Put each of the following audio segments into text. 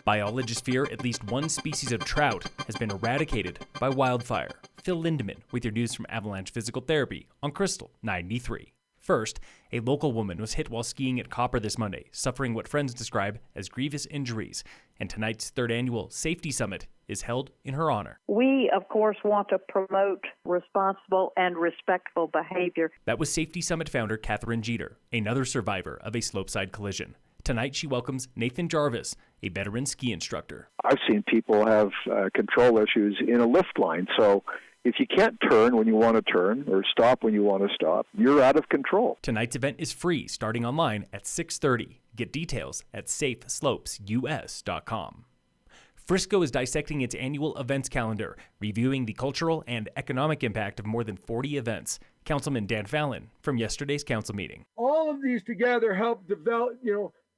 Biologists fear at least one species of trout has been eradicated by wildfire. Phil Lindeman with your news from Avalanche Physical Therapy on Krystal 93. First, a local woman was hit while skiing at Copper this Monday, suffering what friends describe as grievous injuries. And tonight's third annual Safety Summit is held in her honor. We, of course, want to promote responsible and respectful behavior. That was Safety Summit founder Catherine Jeter, another survivor of a slopeside collision. Tonight, she welcomes Nathan Jarvis, a veteran ski instructor. I've seen people have control issues in a lift line. So if you can't turn when you want to turn or stop when you want to stop, you're out of control. Tonight's event is free, starting online at 6:30. Get details at safeslopesus.com. Frisco is dissecting its annual events calendar, reviewing the cultural and economic impact of more than 40 events. Councilman Dan Fallon from yesterday's council meeting. All of these together help develop,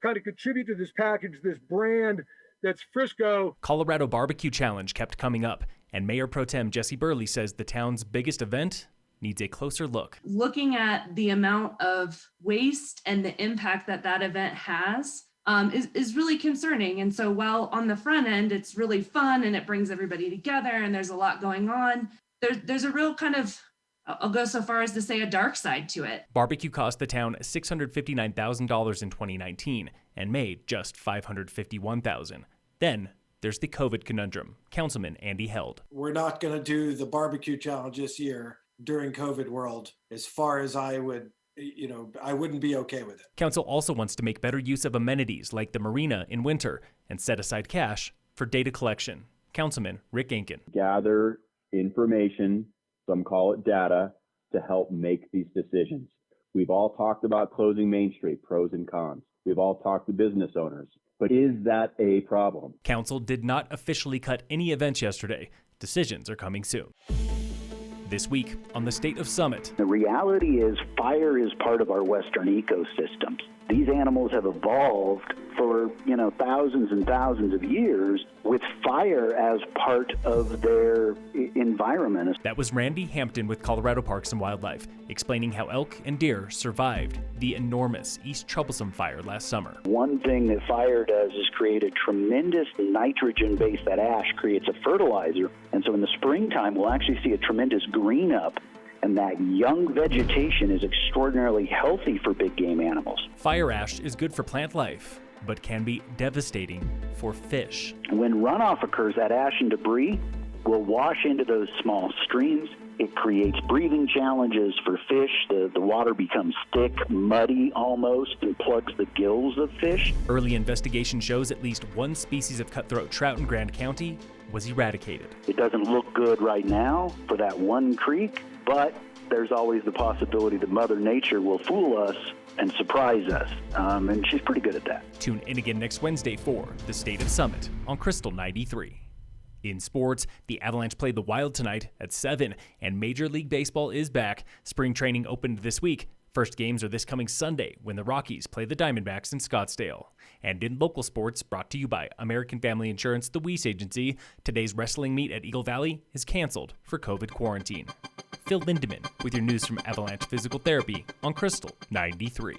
kind of contribute to this package, this brand that's Frisco. Colorado Barbecue Challenge kept coming up, and Mayor Pro Tem Jesse Burley says the town's biggest event needs a closer look. Looking at the amount of waste and the impact that event has is really concerning. And so while on the front end, it's really fun and it brings everybody together and there's a lot going on, there's a real kind of, I'll go so far as to say, a dark side to it. Barbecue cost the town $659,000 in 2019 and made just $551,000. Then there's the COVID conundrum. Councilman Andy Held. We're not going to do the barbecue challenge this year during COVID world. As far as I would, I wouldn't be okay with it. Council also wants to make better use of amenities like the marina in winter and set aside cash for data collection. Councilman Rick Ainken. Gather information, some call it data, to help make these decisions. We've all talked about closing Main Street, pros and cons. We've all talked to business owners. But is that a problem? Council did not officially cut any events yesterday. Decisions are coming soon. This week on the State of Summit. The reality is fire is part of our Western ecosystems. These animals have evolved for, thousands and thousands of years with fire as part of their environment. That was Randy Hampton with Colorado Parks and Wildlife, explaining how elk and deer survived the enormous East Troublesome fire last summer. One thing that fire does is create a tremendous nitrogen base. That ash creates a fertilizer. And so in the springtime, we'll actually see a tremendous green up. And that young vegetation is extraordinarily healthy for big game animals. Fire ash is good for plant life, but can be devastating for fish. When runoff occurs, that ash and debris will wash into those small streams. It creates breathing challenges for fish. The water becomes thick, muddy almost, and plugs the gills of fish. Early investigation shows at least one species of cutthroat trout in Grand County was eradicated. It doesn't look good right now for that one creek, but there's always the possibility that Mother Nature will fool us and surprise us, and she's pretty good at that. Tune in again next Wednesday for the State of Summit on Krystal 93. In sports, the Avalanche played the Wild tonight at 7, and Major League Baseball is back. Spring training opened this week. First games are this coming Sunday when the Rockies play the Diamondbacks in Scottsdale. And in local sports, brought to you by American Family Insurance, the Weiss Agency, today's wrestling meet at Eagle Valley is canceled for COVID quarantine. Phil Lindeman with your news from Avalanche Physical Therapy on Krystal 93.